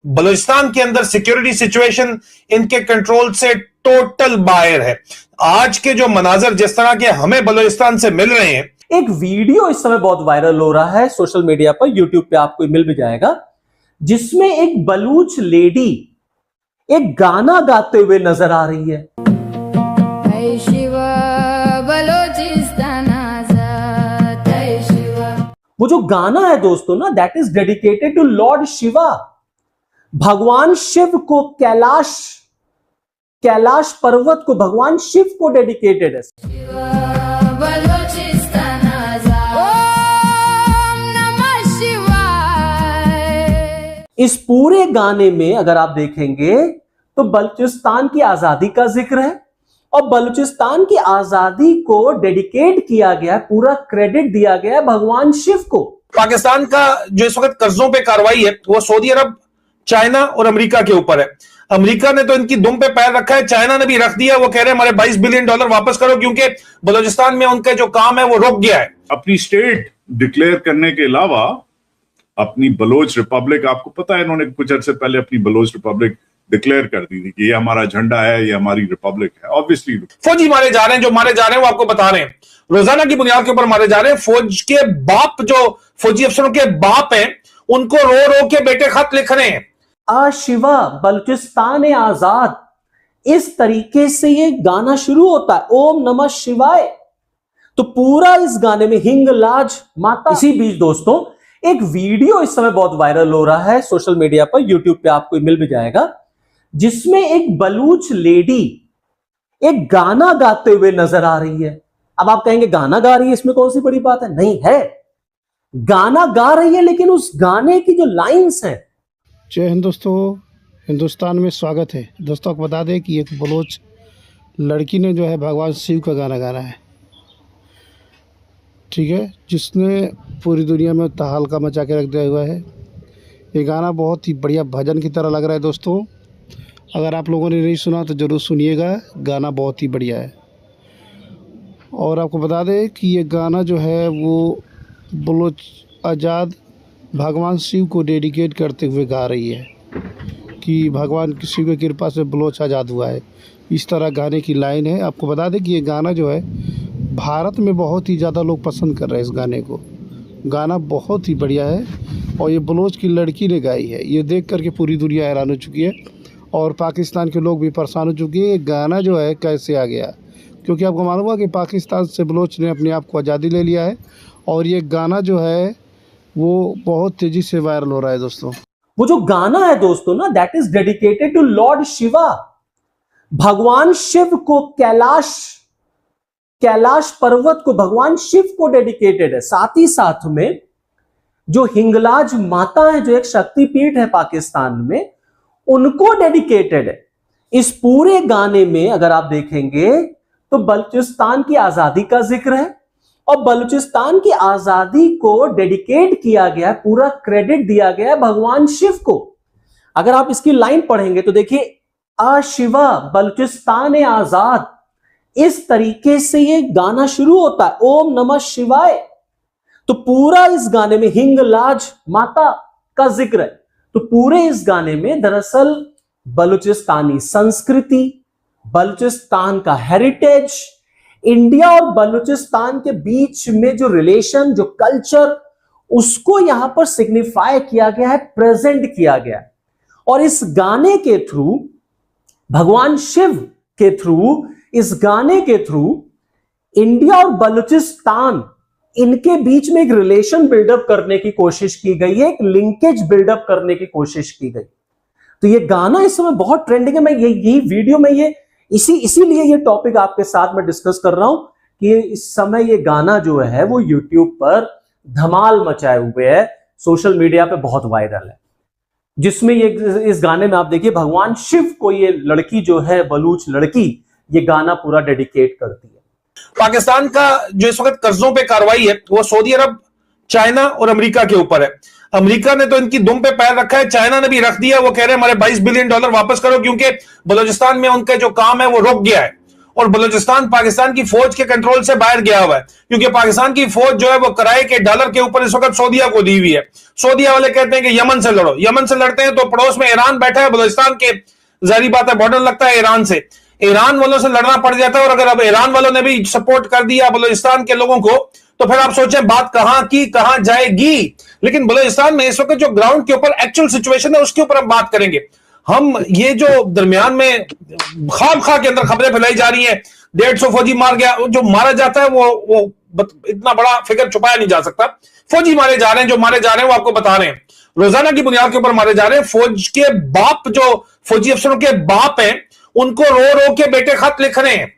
बलूचिस्तान के अंदर security situation इनके कंट्रोल से टोटल बाहर है। आज के जो मनाजर जिस तरह के हमें बलूचिस्तान से मिल रहे हैं, एक वीडियो इस समय बहुत वायरल हो रहा है सोशल मीडिया पर, यूट्यूब पे आपको मिल भी जाएगा, जिसमें एक बलूच लेडी एक गाना गाते हुए नजर आ रही है। वो जो गाना है दोस्तों ना, that is dedicated to lord Shiva. भगवान शिव को कैलाश पर्वत को भगवान शिव को डेडिकेटेड है। इस पूरे गाने में अगर आप देखेंगे तो बलूचिस्तान की आजादी का जिक्र है और बलूचिस्तान की आजादी को डेडिकेट किया गया, पूरा क्रेडिट दिया गया भगवान शिव को। पाकिस्तान का जो इस वक्त कर्जों पे कार्रवाई है वो सऊदी अरब, चाइना और अमेरिका के ऊपर है। अमेरिका ने तो इनकी दुम पे पैर रखा है, चाइना ने भी रख दिया। वो कह रहे हैं हमारे $22 बिलियन वापस करो, क्योंकि बलूचिस्तान में उनका जो काम है वो रुक गया है। अपनी स्टेट डिक्लेयर करने के अलावा अपनी बलोच रिपब्लिक, आपको पता है इन्होंने कुछ अर्से पहले अपनी बलोच रिपब्लिक डिक्लेयर कर दी थी कि ये हमारा झंडा है, ये हमारी रिपब्लिक है। ऑब्वियसली फौजी मारे जा रहे हैं, जो मारे जा रहे हैं वो आपको बता रहे हैं, रोजाना की बुनियाद के ऊपर मारे जा रहे हैं। फौज के बाप, जो फौजी अफसरों के बाप हैं, उनको रो रो के बेटे खत लिख रहे हैं। शिवा बलूचिस्तान आजाद, इस तरीके से ये गाना शुरू होता है, ओम नमः शिवाय। तो पूरा इस गाने में हिंगलाज माता। इसी बीच दोस्तों एक वीडियो इस समय बहुत वायरल हो रहा है सोशल मीडिया पर, यूट्यूब पे आपको मिल भी जाएगा, जिसमें एक बलूच लेडी एक गाना गाते हुए नजर आ रही है। अब आप कहेंगे गाना गा रही है, इसमें कौन सी बड़ी बात है? नहीं है, गाना गा रही है, लेकिन उस गाने की जो लाइंस हैं। जय हिंद दोस्तों, हिंदुस्तान में स्वागत है। दोस्तों को बता दें कि एक बलोच लड़की ने जो है भगवान शिव का गाना गाना है, ठीक है, जिसने पूरी दुनिया में तहलका मचा के रख दिया हुआ है। ये गाना बहुत ही बढ़िया भजन की तरह लग रहा है दोस्तों। अगर आप लोगों ने नहीं सुना तो ज़रूर सुनिएगा, गाना बहुत ही बढ़िया है। और आपको बता दें कि ये गाना जो है वो बलोच आज़ाद भगवान शिव को डेडिकेट करते हुए गा रही है कि भगवान शिव की कृपा से बलोच आज़ाद हुआ है। इस तरह गाने की लाइन है। आपको बता दें कि ये गाना जो है भारत में बहुत ही ज़्यादा लोग पसंद कर रहे हैं इस गाने को। गाना बहुत ही बढ़िया है और ये बलोच की लड़की ने गाई है। ये देख करके पूरी दुनिया हैरान हो चुकी है और पाकिस्तान के लोग भी परेशान हो चुके हैं। ये गाना जो है कैसे आ गया, क्योंकि आपको मालूम हुआ कि पाकिस्तान से बलोच ने अपने आप को आज़ादी ले लिया है और ये गाना जो है वो बहुत तेज़ी से वायरल हो रहा है दोस्तों। वो जो गाना है दोस्तों ना, that is dedicated to lord Shiva. भगवान शिव को कैलाश पर्वत को भगवान शिव को डेडिकेटेड है। साथ ही साथ में जो हिंगलाज माता है, जो एक शक्तिपीठ है पाकिस्तान में, उनको डेडिकेटेड है। इस पूरे गाने में अगर आप देखेंगे तो बलूचिस्तान की आजादी का जिक्र है और बलूचिस्तान की आजादी को डेडिकेट किया गया, पूरा क्रेडिट दिया गया भगवान शिव को। अगर आप इसकी लाइन पढ़ेंगे तो देखिए, शिवा बलूचिस्तान आजाद, इस तरीके से ये गाना शुरू होता है, ओम नमः शिवाय। तो पूरा इस गाने में हिंगलाज माता का जिक्र है। तो पूरे इस गाने में दरअसल बलूचिस्तानी संस्कृति, बलूचिस्तान का हेरिटेज, इंडिया और बलूचिस्तान के बीच में जो रिलेशन, जो कल्चर, उसको यहां पर सिग्निफाई किया गया है, प्रेजेंट किया गया है। और इस गाने के थ्रू, भगवान शिव के थ्रू, इस गाने के थ्रू इंडिया और बलूचिस्तान, इनके बीच में एक रिलेशन बिल्डअप करने की कोशिश की गई है, एक लिंकेज बिल्डअप करने की कोशिश की गई। तो ये गाना इस समय बहुत ट्रेंडिंग है। मैं यही वीडियो में ये इसीलिए ये टॉपिक आपके साथ में डिस्कस कर रहा हूं कि इस समय ये गाना जो है वो यूट्यूब पर धमाल मचाए हुए है, सोशल मीडिया पे बहुत वायरल है, जिसमें ये इस गाने में आप देखिए भगवान शिव को ये लड़की जो है, बलूच लड़की, ये गाना पूरा डेडिकेट करती है। पाकिस्तान का जो इस वक्त कर्जों पे कार्रवाई है वो सऊदी अरब, चाइना और अमेरिका के ऊपर है। अमेरिका ने तो इनकी दुम पे पैर रखा है, चाइना ने भी रख दिया। वो कह रहे हैं हमारे $22 बिलियन वापस करो, क्योंकि बलूचिस्तान में उनका जो काम है वो रुक गया है। और बलूचिस्तान पाकिस्तान की फौज के कंट्रोल से बाहर गया हुआ है, क्योंकि पाकिस्तान की फौज जो है वो किराए के डॉलर के ऊपर इस वक्त सऊदीया को दी हुई है। सऊदीया वाले कहते हैं कि यमन से लड़ो, यमन से लड़ते हैं तो पड़ोस में ईरान बैठा है, बलूचिस्तान के जारी बात है बॉर्डर लगता है ईरान से, ईरान वालों से लड़ना पड़ जाता है। और अगर अब ईरान वालों ने भी सपोर्ट कर दिया बलूचिस्तान के लोगों को, तो फिर आप सोचें बात कहां की कहां जाएगी। लेकिन बलूचिस्तान में इस वक्त जो ग्राउंड के ऊपर एक्चुअल सिचुएशन है उसके ऊपर हम बात करेंगे। हम ये जो दरमियान में खाब खा के अंदर खबरें फैलाई जा रही हैं, 150 फौजी मार गया, जो मारा जाता है वो इतना बड़ा फिगर छुपाया नहीं जा सकता। फौजी मारे जा रहे हैं, जो मारे जा रहे हैं वो आपको बता रहे हैं, रोजाना की बुनियाद के ऊपर मारे जा रहे हैं। फौज के बाप, जो फौजी अफसरों के बाप हैं, उनको रो रो के बेटे खत लिख रहे हैं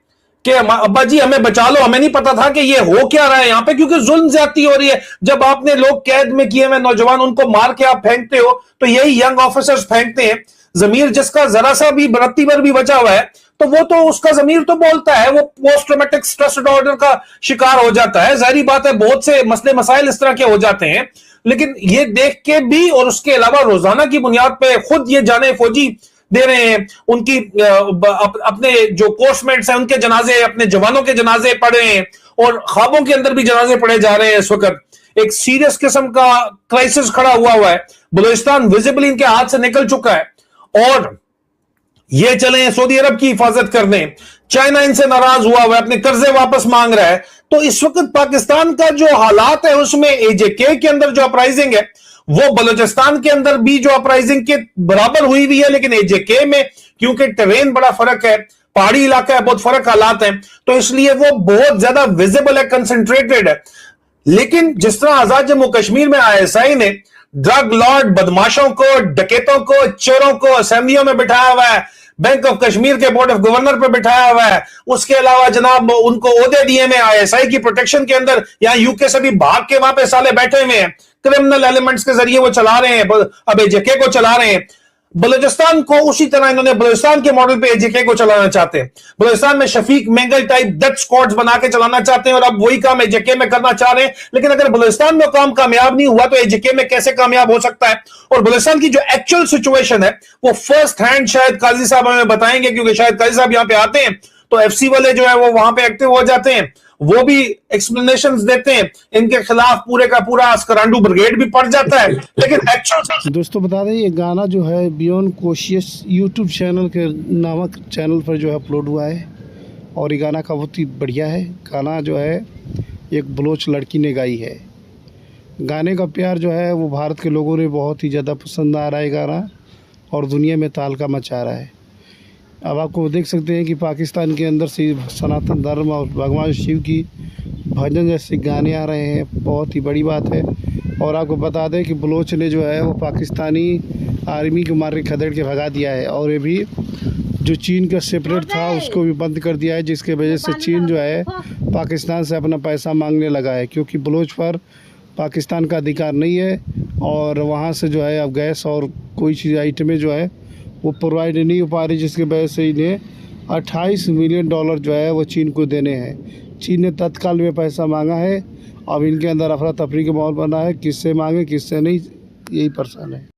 कि अब्बा जी हमें बचा लो, हमें नहीं पता था कि ये हो क्या रहा है यहाँ पे, क्योंकि जुल्म ज्यादती हो रही है। जब आपने लोग कैद में किए हुए नौजवान, उनको मार के आप फेंकते हो, तो यही यंग ऑफिसर्स फेंकते हैं। जमीर जिसका जरा सा भी रत्ती भर भी बचा हुआ है, तो वो तो उसका जमीर तो बोलता है, वो पोस्ट ट्रॉमेटिक स्ट्रेस डिसऑर्डर का शिकार हो जाता है। जाहिर बात है बहुत से मसले मसाइल इस तरह के हो जाते हैं। लेकिन ये देख के भी, और उसके अलावा रोजाना की बुनियाद पे खुद ये जाने फौजी दे रहे हैं, उनकी अपने जो कोर्समेट्स हैं उनके जनाजे, अपने जवानों के जनाजे पढ़े हैं, और ख्वाबों के अंदर भी जनाजे पढ़े जा रहे हैं। इस वक्त एक सीरियस किस्म का क्राइसिस खड़ा हुआ है। बलूचिस्तान विजिबली इनके हाथ से निकल चुका है, और ये चले सऊदी अरब की हिफाजत करने, चाइना इनसे नाराज हुआ है, अपने कर्जे वापस मांग रहा है। तो इस वक्त पाकिस्तान का जो हालात है उसमें एजेके के अंदर जो अपराइजिंग है वो बलूचिस्तान के अंदर भी जो अपराइजिंग के बराबर हुई हुई है, लेकिन एजेके में क्योंकि टेरेन बड़ा फर्क है, पहाड़ी इलाका है, बहुत फर्क हालात हैं, तो इसलिए वो बहुत ज्यादा विजिबल है, कंसंट्रेटेड है। लेकिन जिस तरह आजाद जम्मू कश्मीर में आईएसआई ने ड्रग लॉर्ड, बदमाशों को, डकैतों को, चोरों को असेंबलियों में बिठाया हुआ है, बैंक ऑफ कश्मीर के बोर्ड ऑफ गवर्नर पर बिठाया हुआ है, उसके अलावा जनाब उनको ओहदे दिए में आईएसआई की प्रोटेक्शन के अंदर, यहां यूके से भी भाग के वहां पे साले बैठे हुए हैं, क्रिमिनल एलिमेंट्स के जरिए वो चला रहे हैं, अब एजेके को चला रहे हैं। बलूचिस्तान को उसी तरह इन्होंने बलूचिस्तान के मॉडल पे एजेके को चलाना चाहते हैं। बलूचिस्तान में Shafiq Mengal type death squads बना के चलाना चाहते हैं, और अब वही काम एजेके में करना चाह रहे हैं। लेकिन अगर बलूचिस्तान में काम कामयाब नहीं हुआ तो एजेके में कैसे कामयाब हो सकता है? और बलूचिस्तान की जो एक्चुअल सिचुएशन है वो फर्स्ट हैंड शायद काजी साहब हमें बताएंगे, क्योंकि शायद काजी साहब यहां पे आते हैं तो एफसी वाले जो है वो वहां पे एक्टिव हो जाते हैं, वो भी एक्सप्लेनेशंस देते हैं, इनके खिलाफ पूरे का पूरा अस्करांडू ब्रिगेड भी पड़ जाता है। लेकिन एक्चुअल दोस्तों बता दें, ये गाना जो है बियॉन्ड कोशियस यूट्यूब चैनल के नामक चैनल पर जो है अपलोड हुआ है, और ये गाना का बहुत ही बढ़िया है। गाना जो है एक बलोच लड़की ने गाई है। गाने का प्यार जो है वो भारत के लोगों ने बहुत ही ज़्यादा पसंद आ रहा है गाना, और दुनिया में तालका मचा रहा है। अब आपको देख सकते हैं कि पाकिस्तान के अंदर से सनातन धर्म और भगवान शिव की भजन जैसे गाने आ रहे हैं, बहुत ही बड़ी बात है। और आपको बता दें कि बलोच ने जो है वो पाकिस्तानी आर्मी को मार के खदेड़ के भगा दिया है, और ये भी जो चीन का सेपरेट था उसको भी बंद कर दिया है, जिसके वजह से चीन जो है पाकिस्तान से अपना पैसा मांगने लगा है, क्योंकि बलोच पर पाकिस्तान का अधिकार नहीं है, और वहाँ से जो है अब गैस और कोई चीज़ आइटमें जो है वो प्रोवाइड नहीं हो पा रही, जिसकी वजह से इन्हें $28 मिलियन जो है वो चीन को देने हैं। चीन ने तत्काल में पैसा मांगा है। अब इनके अंदर अफरा तफरी का माहौल बना है, किससे मांगे किससे नहीं, यही परेशान है।